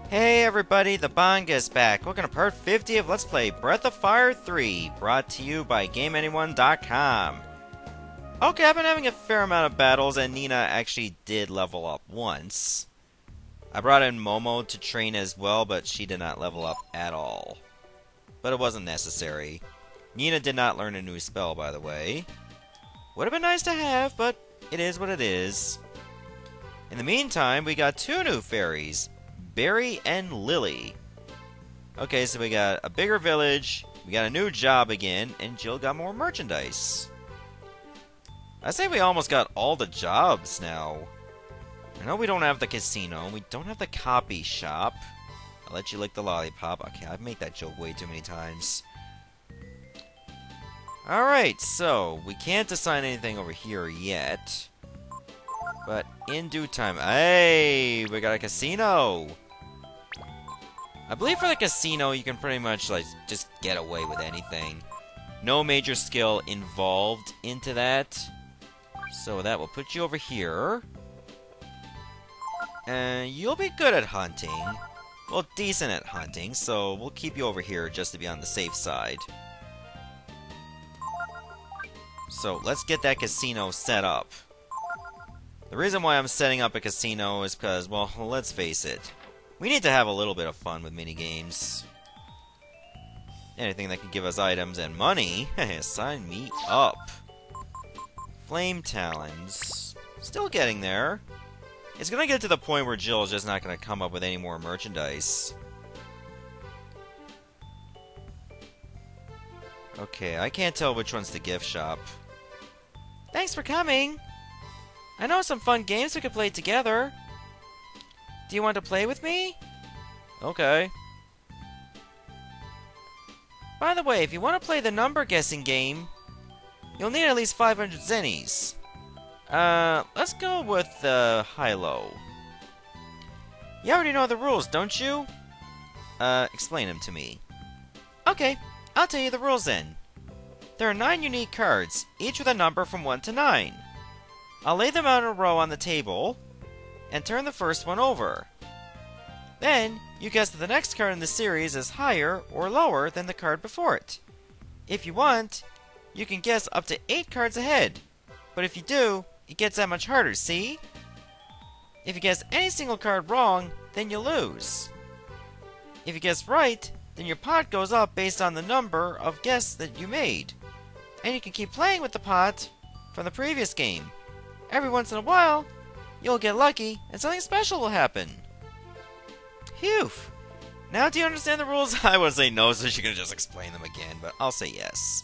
Hey everybody, the Banga's back. Welcome to part 50 of Let's Play Breath of Fire 3, brought to you by GameAnyone.com. Okay, I've been having a fair amount of battles, and Nina actually did level up once. I brought in Momo to train as well, but she did not level up at all. But it wasn't necessary. Nina did not learn a new spell, by the way. Would have been nice to have, but it is what it is. In the meantime, we got two new fairies. Barry and Lily. Okay, so we got a bigger village, we got a new job again, and Jill got more merchandise. I say we almost got all the jobs now. I know we don't have the casino, we don't have the copy shop. I'll let you lick the lollipop. Okay, I've made that joke way too many times. Alright, so we can't assign anything over here yet. But in due time... Hey! We got a casino! I believe for the casino, you can pretty much, like, just get away with anything. No major skill involved into that. So that will put you over here. And you'll be good at hunting. Well, decent at hunting, so we'll keep you over here just to be on the safe side. So, let's get that casino set up. The reason why I'm setting up a casino is because, well, let's face it. We need to have a little bit of fun with minigames. Anything that can give us items and money, sign me up. Flame Talons. Still getting there. It's gonna get to the point where Jill is just not gonna come up with any more merchandise. Okay, I can't tell which one's the gift shop. Thanks for coming! I know some fun games we could play together. Do you want to play with me? Okay. By the way, if you want to play the number guessing game, you'll need at least 500 zennies. Let's go with high-low. You already know the rules, don't you? Explain them to me. Okay, I'll tell you the rules then. There are 9 unique cards, each with a number from 1 to 9. I'll lay them out in a row on the table, and turn the first one over. Then, you guess that the next card in the series is higher or lower than the card before it. If you want, you can guess up to 8 cards ahead, but if you do, it gets that much harder, see? If you guess any single card wrong, then you lose. If you guess right, then your pot goes up based on the number of guesses that you made. And you can keep playing with the pot from the previous game. Every once in a while, you'll get lucky, and something special will happen. Phew! Now do you understand the rules? I would say no, so she can just explain them again, but I'll say yes.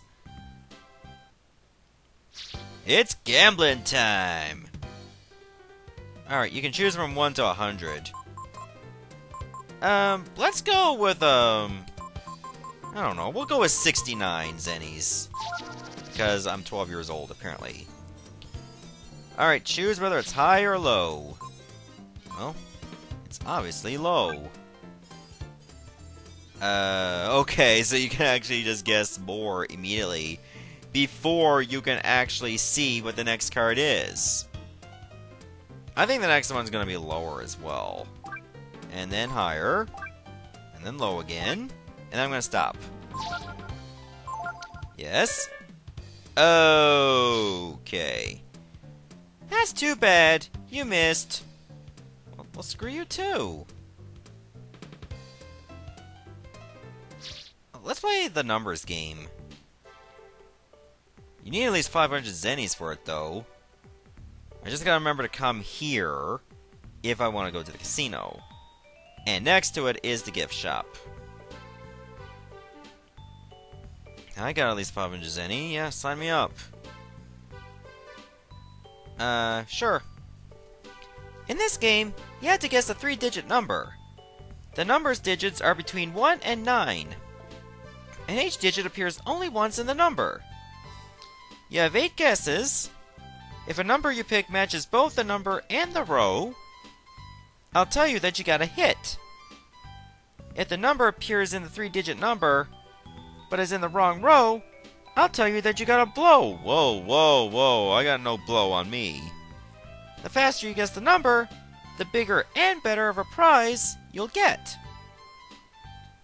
It's gambling time! Alright, you can choose from 1 to 100. Let's go with, I don't know, we'll go with 69 zennies. Because I'm 12 years old, apparently. Alright, choose whether it's high or low. Well, it's obviously low. Okay, so you can actually just guess more immediately before you can actually see what the next card is. I think the next one's gonna be lower as well. And then higher. And then low again. And I'm gonna stop. Yes? Okay. That's too bad. You missed. Well, screw you too. Let's play the numbers game. You need at least 500 zennies for it, though. I just gotta remember to come here if I want to go to the casino. And next to it is the gift shop. I got at least 500 zenny. Yeah, sign me up. Sure. In this game, you have to guess a 3-digit number. The number's digits are between 1 and 9. And each digit appears only once in the number. You have 8 guesses. If a number you pick matches both the number and the row, I'll tell you that you got a hit. If the number appears in the 3-digit number, but is in the wrong row, I'll tell you that you got a blow. Whoa, whoa, whoa, I got no blow on me. The faster you guess the number, the bigger and better of a prize you'll get.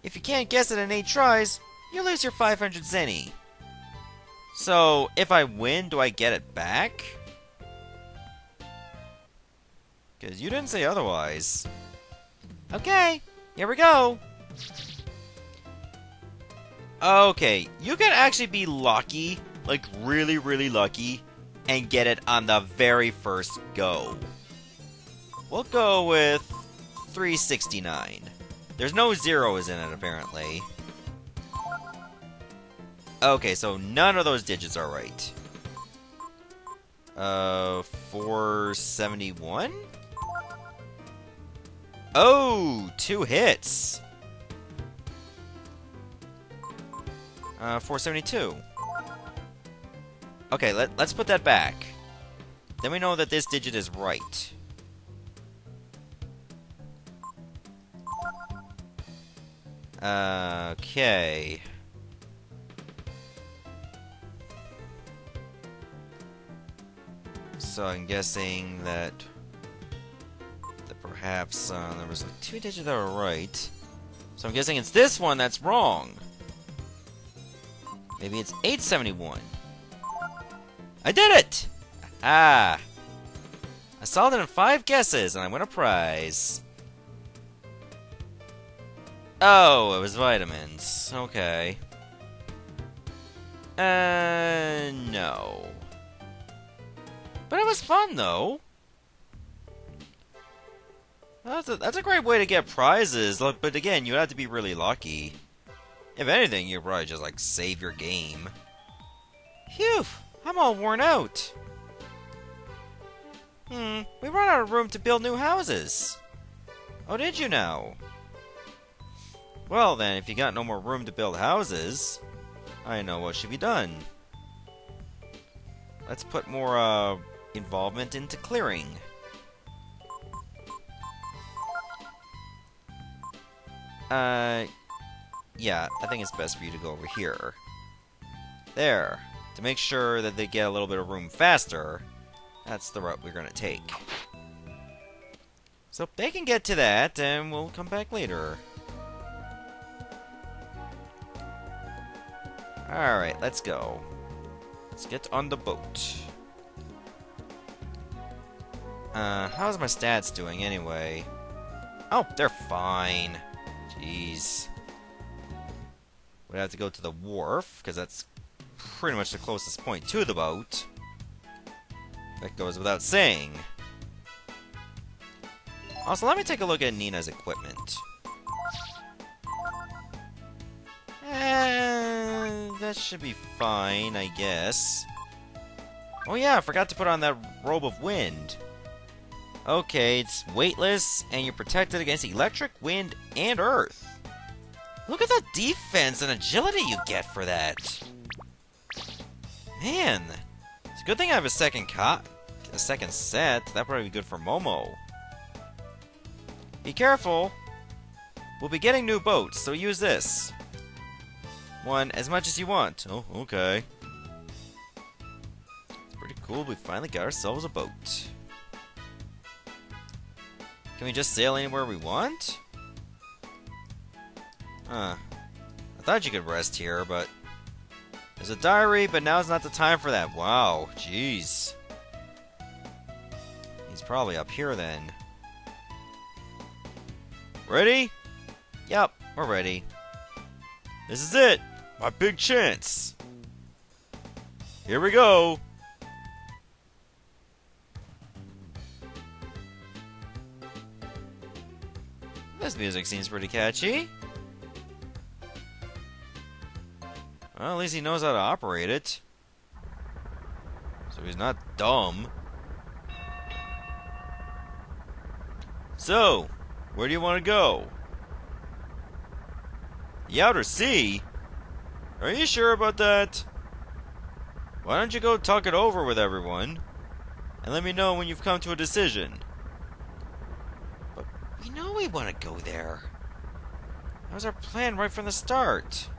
If you can't guess it in 8 tries, you lose your 500 zenny. So, if I win, do I get it back? Because you didn't say otherwise. Okay, here we go. Okay, you can actually be lucky, like really, really lucky, and get it on the very first go. We'll go with 369. There's no zeros in it, apparently. Okay, so none of those digits are right. 471? Oh, 2 hits. 472. Okay, let's put that back. Then we know that this digit is right. Okay. So I'm guessing that perhaps there was like 2 digits that were right. So I'm guessing it's this one that's wrong. Maybe it's 871. I did it! Ah! I solved it in 5 guesses and I win a prize. Oh, it was vitamins. Okay. No. But it was fun, though. That's a great way to get prizes, but again, you have to be really lucky. If anything, you'll probably just, like, save your game. Phew! I'm all worn out. We run out of room to build new houses. Oh, did you now? Well then, if you got no more room to build houses, I know what should be done. Let's put more, involvement into clearing. Yeah, I think it's best for you to go over here. There. To make sure that they get a little bit of room faster, that's the route we're gonna take. So if they can get to that, and we'll come back later. Alright, let's go. Let's get on the boat. How's my stats doing anyway? Oh, they're fine. Jeez. We'd have to go to the wharf, because that's pretty much the closest point to the boat. That goes without saying. Also, let me take a look at Nina's equipment. That should be fine, I guess. Oh yeah, I forgot to put on that robe of wind. Okay, it's weightless, and you're protected against electric, wind, and earth. Look at the defense and agility you get for that. Man, it's a good thing I have a second set. That'd probably be good for Momo. Be careful. We'll be getting new boats, so use this. One as much as you want. Oh, okay. It's pretty cool. We finally got ourselves a boat. Can we just sail anywhere we want? Huh. I thought you could rest here, but... There's a diary, but now's not the time for that. Wow, jeez. He's probably up here then. Ready? Yep, we're ready. This is it! My big chance! Here we go! This music seems pretty catchy. Well, at least he knows how to operate it. So he's not dumb. So, where do you want to go? The outer sea? Are you sure about that? Why don't you go talk it over with everyone, and let me know when you've come to a decision. But we know we want to go there. That was our plan right from the start.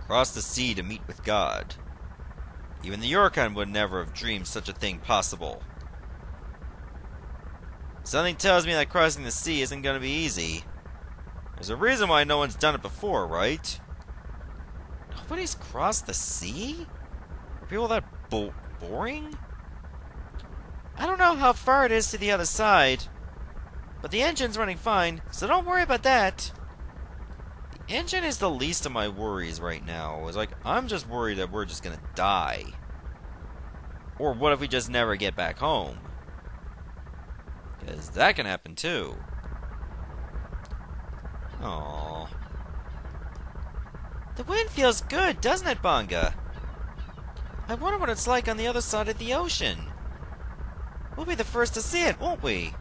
Cross the sea to meet with God. Even the Yurkan would never have dreamed such a thing possible. Something tells me that crossing the sea isn't gonna be easy. There's a reason why no one's done it before, right? Nobody's crossed the sea? Are people that boring? I don't know how far it is to the other side, but the engine's running fine, so don't worry about that. The engine is the least of my worries right now. It's like, I'm just worried that we're just gonna die. Or what if we just never get back home? Because that can happen too. Aww. The wind feels good, doesn't it, Bonga? I wonder what it's like on the other side of the ocean. We'll be the first to see it, won't we?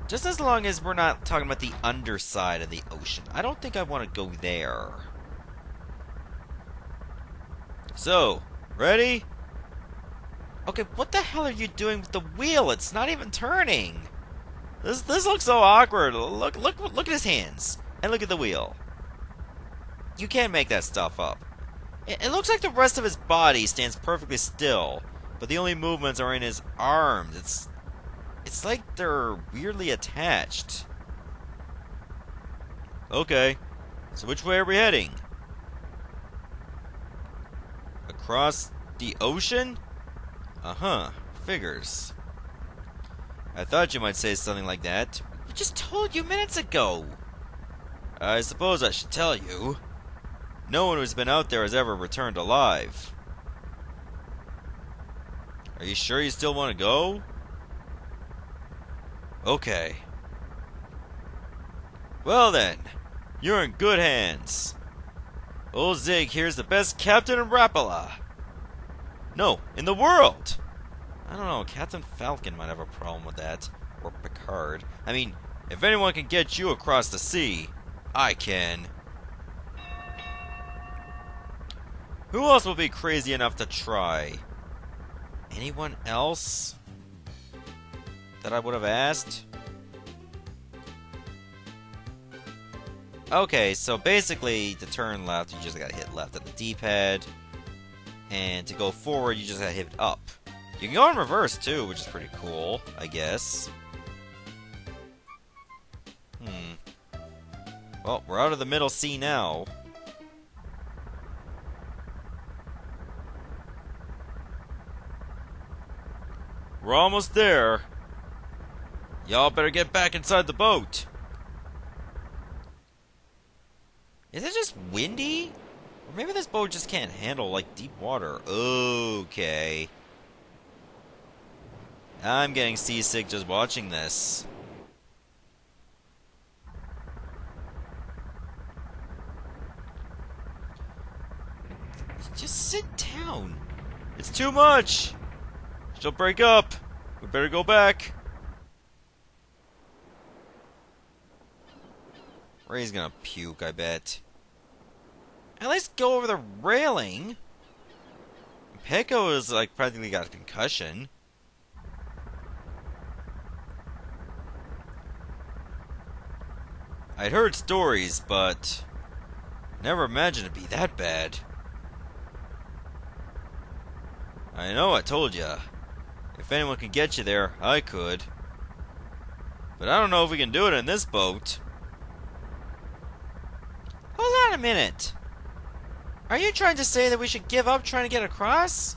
Just as long as we're not talking about the underside of the ocean. I don't think I want to go there. So, ready? Okay, what the hell are you doing with the wheel? It's not even turning. This looks so awkward. Look at his hands. And look at the wheel. You can't make that stuff up. It looks like the rest of his body stands perfectly still, but the only movements are in his arms. It's like they're weirdly attached. Okay, so which way are we heading? Across the ocean? Uh-huh, figures. I thought you might say something like that. We just told you minutes ago. I suppose I should tell you. No one who's been out there has ever returned alive. Are you sure you still want to go? Okay. Well then, you're in good hands. Old Zig here's the best captain in Rapala. No, in the world! I don't know, Captain Falcon might have a problem with that. Or Picard. I mean, if anyone can get you across the sea, I can. Who else will be crazy enough to try? Anyone else that I would have asked? Okay, so basically, to turn left, you just gotta hit left at the D-pad. And to go forward, you just gotta hit up. You can go in reverse, too, which is pretty cool, I guess. Well, we're out of the middle sea now. We're almost there. Y'all better get back inside the boat. Is it just windy? Or maybe this boat just can't handle, like, deep water. Okay. I'm getting seasick just watching this. Just sit down. It's too much. She'll break up. We better go back. Ray's gonna puke, I bet. At least go over the railing. Peko is like practically got a concussion. I'd heard stories, but never imagined it'd be that bad. I know, I told ya. If anyone can get you there, I could. But I don't know if we can do it in this boat. Hold on a minute. Are you trying to say that we should give up trying to get across?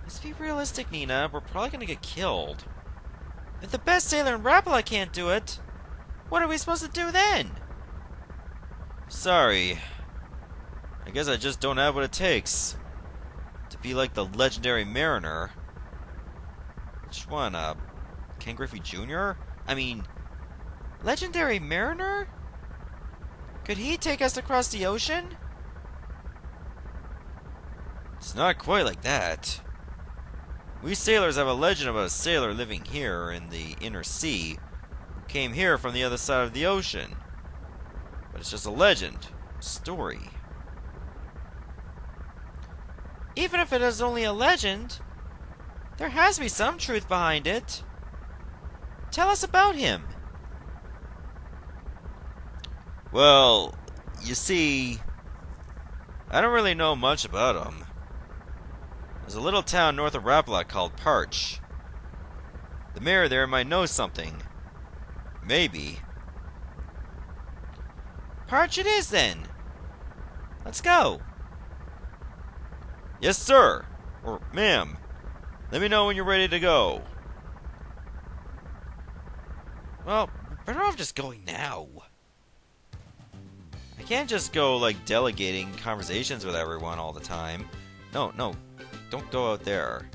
Let's be realistic, Nina. We're probably gonna get killed. If the best sailor in Rapala can't do it, what are we supposed to do then? Sorry. I guess I just don't have what it takes to be like the legendary mariner. Which one? Ken Griffey Jr.? I mean, legendary mariner? Could he take us across the ocean? It's not quite like that. We sailors have a legend about a sailor living here in the inner sea who came here from the other side of the ocean. But it's just a legend, a story. Even if it is only a legend, there has to be some truth behind it. Tell us about him. Well, you see, I don't really know much about him. There's a little town north of Rapala called Parch. The mayor there might know something. Maybe. Parch it is, then! Let's go! Yes, sir! Or, ma'am. Let me know when you're ready to go. Well, better off just going now. I can't just go, like, delegating conversations with everyone all the time. No, no. Don't go out there.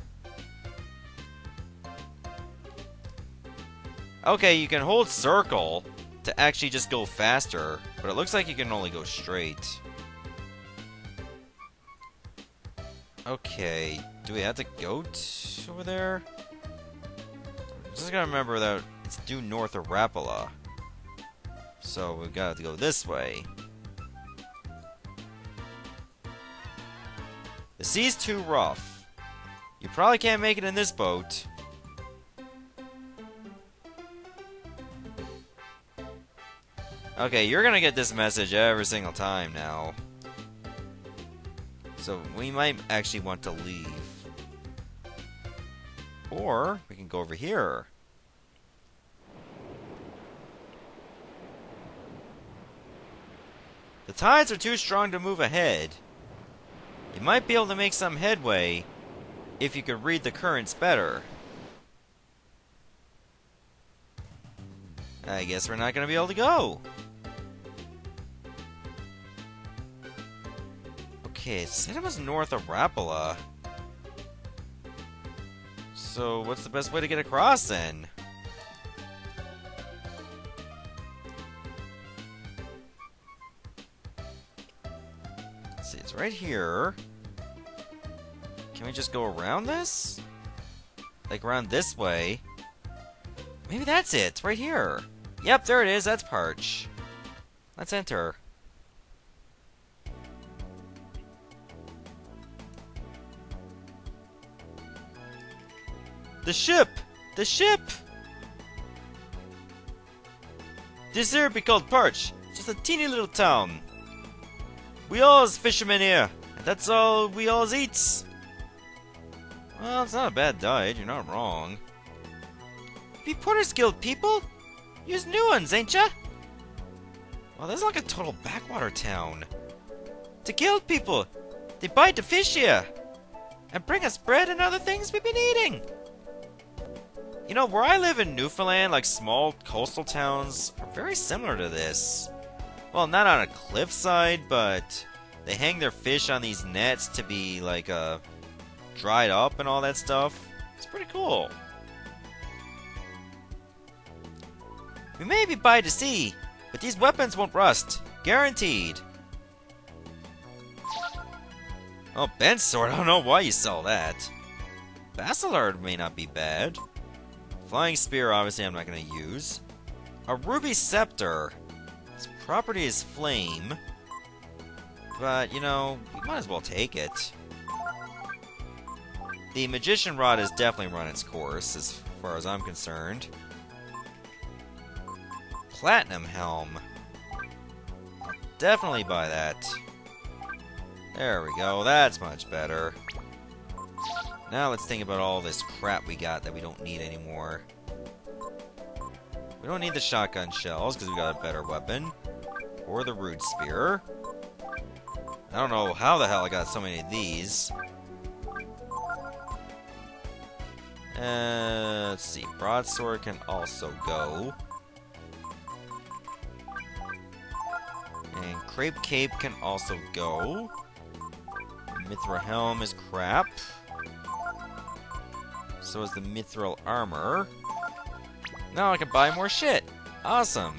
Okay, you can hold circle to actually just go faster, but it looks like you can only go straight. Okay, do we have the goat over there? I'm just gonna remember that it's due north of Rapala. So we've got to go this way. The sea's too rough. You probably can't make it in this boat. Okay, you're gonna get this message every single time now. So we might actually want to leave. Or we can go over here. The tides are too strong to move ahead. You might be able to make some headway if you could read the currents better. I guess we're not going to be able to go. Okay, it said it was north of Rapala. So what's the best way to get across then? Let's see, it's right here. Can we just go around this? Like around this way? Maybe that's it, right here. Yep, there it is, that's Parch. Let's enter. The ship! The ship! This here be called Parch. Just a teeny little town. We all's fishermen here, and that's all we all's eats. Well, it's not a bad diet, you're not wrong. Be Porter's Guild people? You's new ones, ain't ya? Well, this is like a total backwater town. The guild people, they buy the fish here, and bring us bread and other things we've been eating. You know, where I live in Newfoundland, like small coastal towns are very similar to this. Well, not on a cliffside, but they hang their fish on these nets to be like dried up and all that stuff. It's pretty cool. We may be by the sea, but these weapons won't rust. Guaranteed. Oh, bent sword, I don't know why you sell that. Basilard may not be bad. Flying spear, obviously I'm not going to use. A ruby scepter. Its property is flame. But, you know, we might as well take it. The magician rod has definitely run its course, as far as I'm concerned. Platinum helm. I'll definitely buy that. There we go, that's much better. Now let's think about all this crap we got that we don't need anymore. We don't need the shotgun shells because we got a better weapon. Or the rude spear. I don't know how the hell I got so many of these. Let's see, broadsword can also go. And crepe cape can also go. Mithril helm is crap. So is the mithril armor. Now I can buy more shit. Awesome.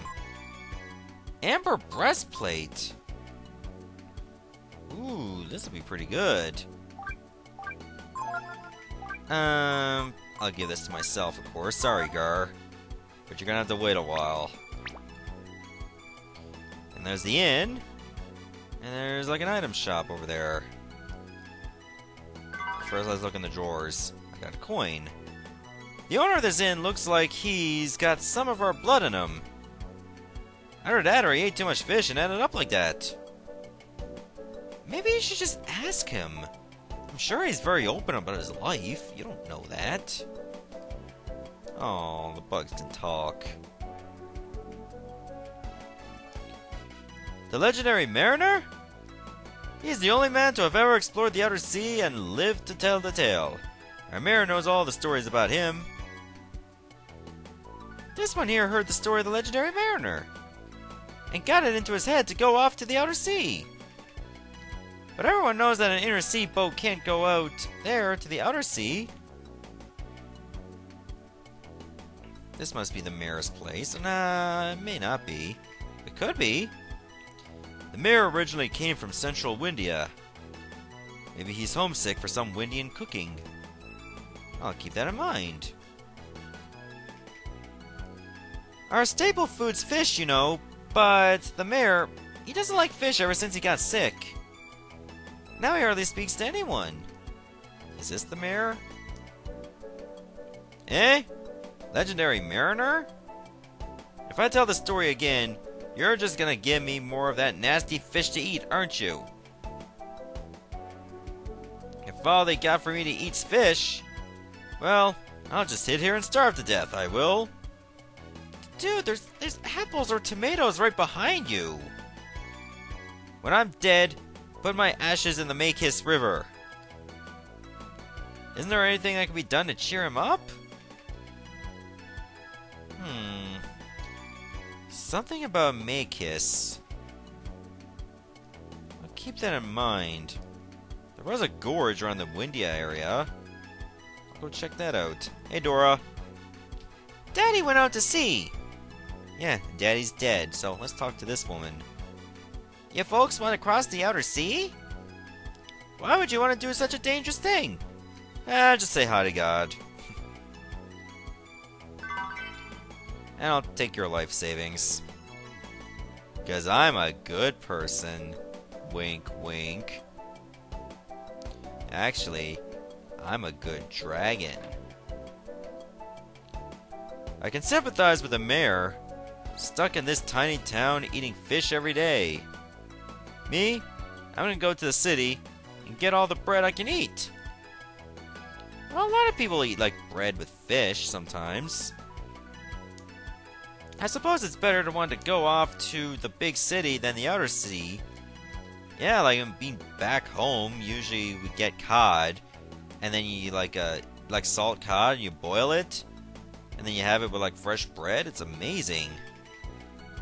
Amber breastplate. Ooh, this will be pretty good. I'll give this to myself, of course. Sorry, Gar. But you're gonna have to wait a while. And there's the inn. And there's like an item shop over there. First, let's look in the drawers. I got a coin. The owner of this inn looks like he's got some of our blood in him. Either that or he ate too much fish and ended up like that. Maybe you should just ask him. I'm sure he's very open about his life. You don't know that. Oh, the bugs can talk. The legendary mariner? He's the only man to have ever explored the outer sea and lived to tell the tale. Our mirror knows all the stories about him. This one here heard the story of the legendary mariner and got it into his head to go off to the outer sea. But everyone knows that an inner sea boat can't go out there to the outer sea. This must be the mayor's place. Nah, it may not be. It could be. The mayor originally came from central Windia. Maybe he's homesick for some Windian cooking. I'll keep that in mind. Our staple food's fish, you know, but the mayor, he doesn't like fish ever since he got sick. Now he hardly speaks to anyone. Is this the mayor? Eh? Legendary mariner? If I tell the story again, you're just gonna give me more of that nasty fish to eat, aren't you? If all they got for me to eat's fish, well, I'll just sit here and starve to death, I will. Dude, there's apples or tomatoes right behind you. When I'm dead, put my ashes in the Makehiss River. Isn't there anything that can be done to cheer him up? Something about Makehiss. I'll keep that in mind. There was a gorge around the Windia area. I'll go check that out. Hey, Dora. Daddy went out to sea. Yeah, Daddy's dead, so let's talk to this woman. You folks want to cross the outer sea? Why would you want to do such a dangerous thing? Just say hi to God. And I'll take your life savings. Because I'm a good person. Wink, wink. Actually, I'm a good dragon. I can sympathize with the mayor, stuck in this tiny town eating fish every day. Me? I'm gonna go to the city and get all the bread I can eat. Well, a lot of people eat like bread with fish sometimes. I suppose it's better to want to go off to the big city than the outer sea. Yeah, like being back home, usually we get cod, and then you like salt cod, and you boil it, and then you have it with like fresh bread. It's amazing.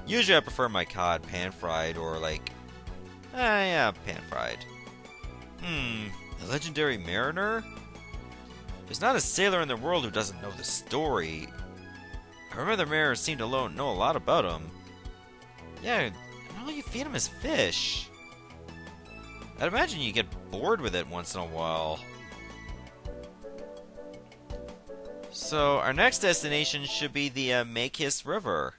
Usually I prefer my cod pan-fried or like, yeah, pan-fried. The legendary mariner? There's not a sailor in the world who doesn't know the story. I remember the mayor seemed to know a lot about him. Yeah, and all you feed him is fish. I'd imagine you get bored with it once in a while. So, our next destination should be the Makehiss River.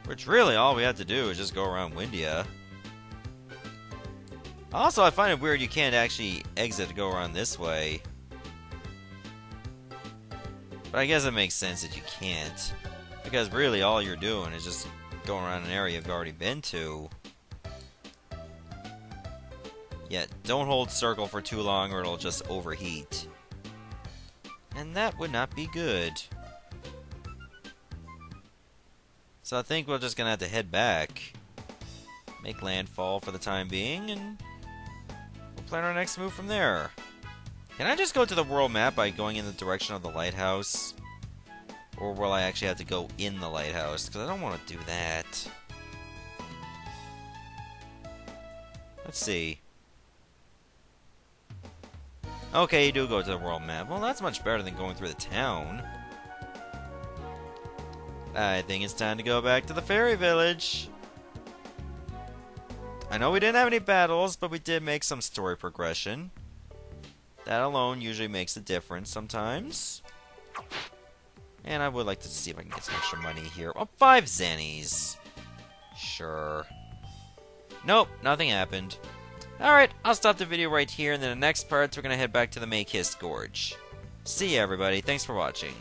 Which really, all we have to do is just go around Windia. Also, I find it weird you can't actually exit to go around this way. But I guess it makes sense that you can't. Because really, all you're doing is just going around an area you've already been to. Yeah, don't hold circle for too long or it'll just overheat. And that would not be good. So I think we're just gonna have to head back. Make landfall for the time being, and we'll plan our next move from there. Can I just go to the world map by going in the direction of the lighthouse? Or will I actually have to go in the lighthouse? Because I don't want to do that. Let's see. Okay, you do go to the world map. Well, that's much better than going through the town. I think it's time to go back to the fairy village. I know we didn't have any battles, but we did make some story progression. That alone usually makes a difference sometimes. And I would like to see if I can get some extra money here. Oh, 5 zennies. Sure. Nope, nothing happened. Alright, I'll stop the video right here, and then the next part, we're going to head back to the Makehiss Gorge. See ya, everybody. Thanks for watching.